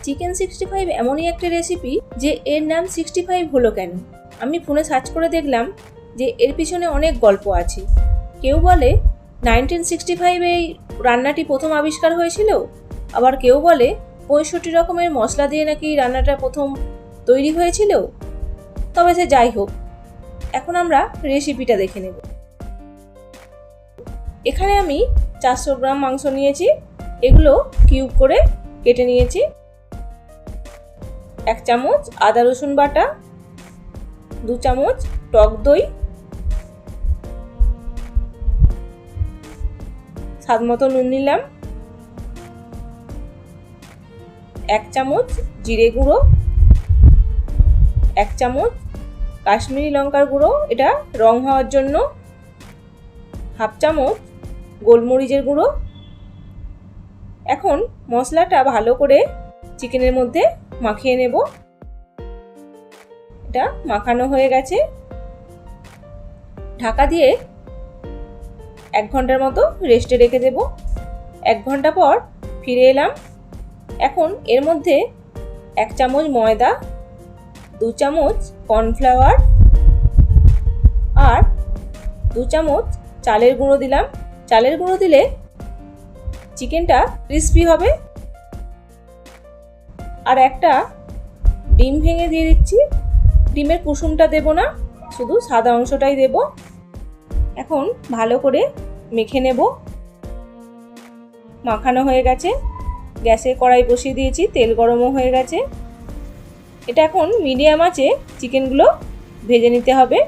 Chicken 65 এমনই একটা recipe যে এর নাম 65 হলো কেন। আমি ফোনে সার্চ করে দেখলাম যে এর পিছনে অনেক গল্প আছে। কেউ বলে 1965 এই রান্নাটি প্রথম আবিষ্কার হয়েছিল, আবার কেউ বলে 65 রকমের মশলা দিয়ে নাকি রান্নাটা প্রথম তৈরি হয়েছিল। তবে সে যাই হোক, এখন আমরা রেসিপিটা দেখে নেব। এখানে আমি 400 গ্রাম মাংস নিয়েছি, এগুলো কিউব করে কেটে নিয়েছি। 1 চামচ আদা রসুন বাটা, 2 চামচ টক দই, স্বাদ মতো নুন নিলাম, 1 চামচ জিরে গুঁড়ো, 1 চামচ কাশ্মীরি লঙ্কার গুঁড়ো, এটা রং হওয়ার জন্য, 1/2 চামচ গোলমরিচের গুঁড়ো। এখন মশলাটা ভালো করে চিকেনের মধ্যে মাখিয়ে নেব। এটা মাখানো হয়ে গেছে, ঢাকা দিয়ে 1 ঘন্টার মতো রেস্টে রেখে দেব। 1 ঘন্টা পর ফিরে এলাম। এখন এর মধ্যে 1 চামচ ময়দা, 2 চামচ কর্নফ্লাওয়ার আর 2 চামচ চালের গুঁড়ো দিলাম। চালের গুঁড়ো দিলে চিকেনটা ক্রিস্পি হবে। আর একটা ডিম ভেঙে দিয়ে দিচ্ছি। ডিমের কুসুমটা দেব না, শুধু সাদা অংশটাই দেব। এখন ভালো করে মেখে নেব। মাখানো হয়ে গেছে, গ্যাসে কড়াই বসিয়ে দিয়েছি, তেল গরমও হয়ে গেছে। এটা এখন মিডিয়াম আঁচে চিকেনগুলো ভেজে নিতে হবে।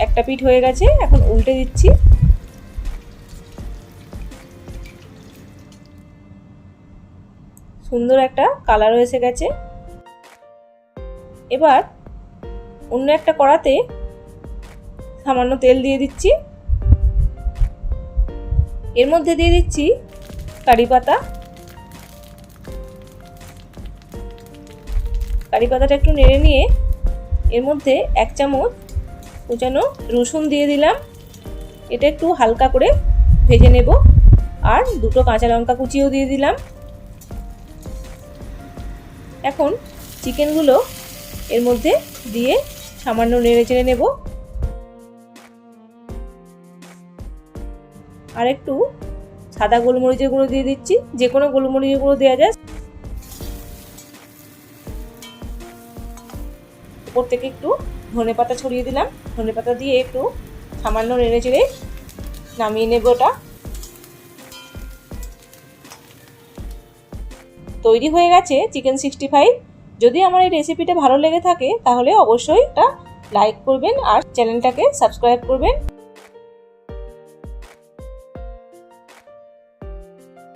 একটা পিঠ হয়ে গেছে, এখন উল্টে দিচ্ছি। সুন্দর একটা কালারও এসে গেছে। এবার অন্য একটা কড়াতে সামান্য তেল দিয়ে দিচ্ছি। এর মধ্যে দিয়ে দিচ্ছি কারি পাতা। কারি পাতাটা একটু নেড়ে নিয়ে এর মধ্যে 1 চামচ কুচানো রসুন দিয়ে দিলাম। এটা একটু হালকা করে ভেজে নেব। আর 2টো কাঁচা লঙ্কা কুচিও দিয়ে দিলাম। এখন চিকেনগুলো এর মধ্যে দিয়ে সামান্য নেড়ে চেড়ে নেব। আর একটু সাদা গোলমরিচের গুঁড়ো দিয়ে দিচ্ছি, যে কোনো গোলমরিচের গুঁড়ো দেওয়া যায়। উপর থেকে একটু ধনেপাতা ছড়িয়ে দিলাম। ধনেপাতা দিয়ে একটু সামান্য নেড়ে চেড়ে নামিয়ে নেব। ওটা তৈরি হয়ে গেছে চিকেন 65। যদি আমার এই রেসিপিটা ভালো লেগে থাকে তাহলে অবশ্যই এটা লাইক করবেন আর চ্যানেলটাকে সাবস্ক্রাইব করবেন।